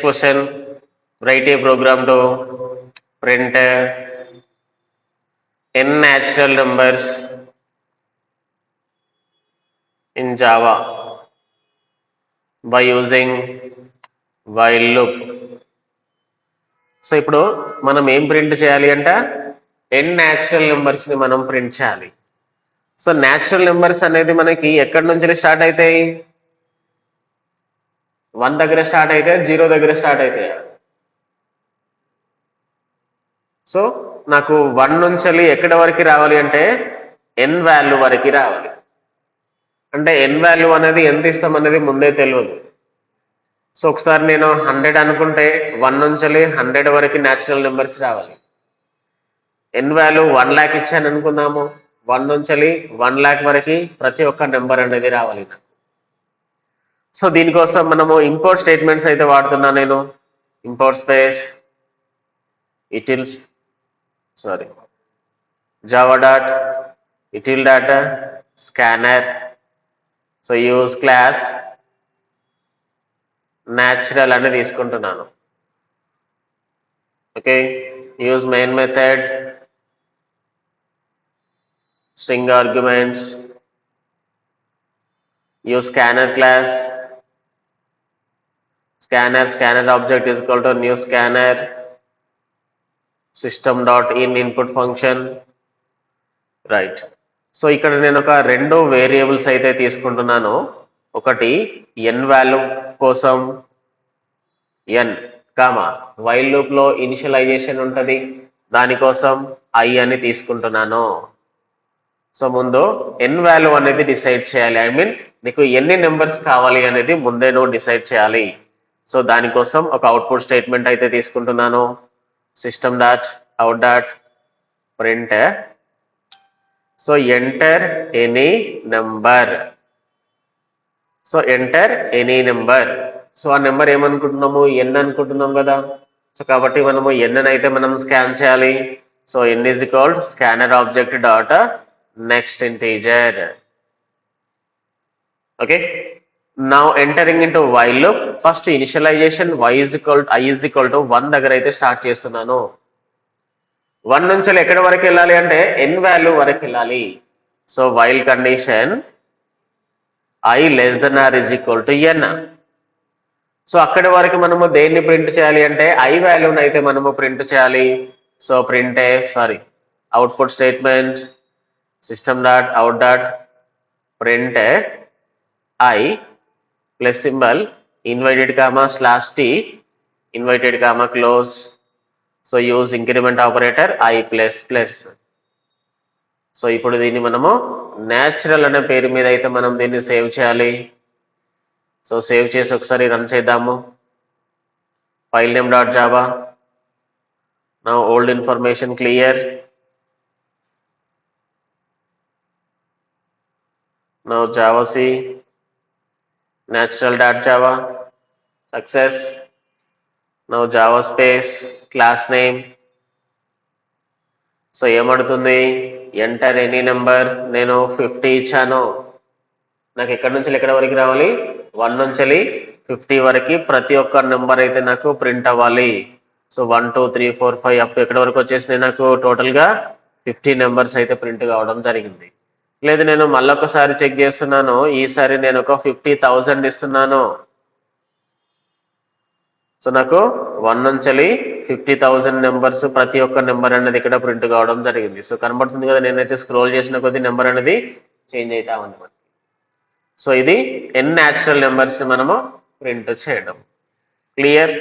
question, write a program to print n natural numbers in Java by using while loop. So ఇప్పుడు మనం ఏం print చేయాలి అంట, n natural నెంబర్స్ని మనం print చేయాలి. సో న్యాచురల్ నెంబర్స్ అనేది మనకి ఎక్కడి నుంచి స్టార్ట్ అవుతాయి? 1 దగ్గర స్టార్ట్ అయితే 0 దగ్గర స్టార్ట్ అవుతాయి. సో నాకు 1 నుంచి ఎక్కడి వరకు రావాలి అంటే n వాల్యూ వరకు రావాలి. అంటే n వాల్యూ అనేది ఎంత ఇస్తాం అనేది ముందే తెలియదు. సో ఒకసారి నేను 100 అనుకుంటే 1 నుంచి 100 వరకు న్యాచురల్ నెంబర్స్ రావాలి. n వాల్యూ 1 లాక్ ఇచ్చాను అనుకుందాము, 1 నుంచి 1 లాక్ వరకు ప్రతి ఒక్క నెంబర్ అనేది రావాలి. సో దీనికోసం మనము ఇంపోర్ట్ స్టేట్మెంట్స్ అయితే వాడుతున్నా నేను. Import space java dot util data scanner. So use class natural అని తీసుకుంటున్నాను. Okay, use main method string arguments, use scanner class, scanner object is equal to new scanner, system.in input function. Right. So ఇక్కడ నేను ఒక 2 variables అయితే తీసుకుంటున్నాను. ఒకటి n value కోసం n comma while లూప్లో ఇనిషియలైజేషన్ ఉంటుంది, దానికోసం i అని తీసుకుంటున్నాను. సో ముందు n వాల్యూ అనేది డిసైడ్ చేయాలి. ఐ మీన్ నీకు ఎన్ని నెంబర్స్ కావాలి అనేది ముందే నువ్వు డిసైడ్ చేయాలి. సో దానికోసం ఒక అవుట్పుట్ స్టేట్మెంట్ అయితే తీసుకుంటున్నాను. System dot out dot print. So enter any number. So enter any number. So ఆ నెంబర్ ఏమనుకుంటున్నాము, n అనుకుంటున్నాం కదా. సో కాబట్టి మనము n అయితే మనం స్కాన్ చేయాలి. So n is equal scanner object dot next integer. Okay, now entering into while loop. First initialization i is equal to 1 దగ్గర అయితే స్టార్ట్ చేస్తున్నాను. 1 నుంచి ఎక్కడి వరకు వెళ్ళాలి అంటే n వాల్యూ వరకు వెళ్ళాలి. So while condition i less than or is equal to n. So అక్కడి వరకు మనము దేన్ని ప్రింట్ చేయాలి అంటే i వాల్యూని అయితే మనము ప్రింట్ చేయాలి. So print output statement system dot out dot print i plus symbol invited comma /t invited comma close. So use increment operator i plus plus. So ఇప్పుడు దీన్ని మనము న్యాచురల్ అనే పేరు మీద అయితే మనం దీన్ని సేవ్ చేయాలి. సో సేవ్ చేసి ఒకసారి రన్ చేద్దాము. File name dot Java. Now old information clear. Now javac natural.java success. Now java space class name. So ఏమడుతుంది, ఎంటర్ ఎనీ నెంబర్. నేను 50 ఇచ్చాను. నాకు ఎక్కడి నుంచి ఎక్కడి వరకు రావాలి, 1 నుంచి 50 వరకు ప్రతి ఒక్క నెంబర్ అయితే నాకు ప్రింట్ అవ్వాలి. సో 1 2 3 4 5 అప్ ఎక్కడి వరకు వచ్చేసినాయి, నాకు టోటల్గా 50 నెంబర్స్ అయితే ప్రింట్ కావడం జరిగింది. లేదు నేను మళ్ళొకసారి చెక్ చేస్తున్నాను, ఈసారి నేను ఒక 50,000 ఇస్తున్నాను. సో నాకు 1 నుంచి 50,000 నెంబర్స్ ప్రతి ఒక్క నెంబర్ అనేది ఇక్కడ ప్రింట్ కావడం జరిగింది. సో కనబడుతుంది కదా, నేనైతే స్క్రోల్ చేసిన కొద్ది నెంబర్ అనేది చేంజ్ అవుతా ఉంది మనకి. సో ఇది n న్యాచురల్ నెంబర్స్ని మనము ప్రింట్ చేయడం. క్లియర్.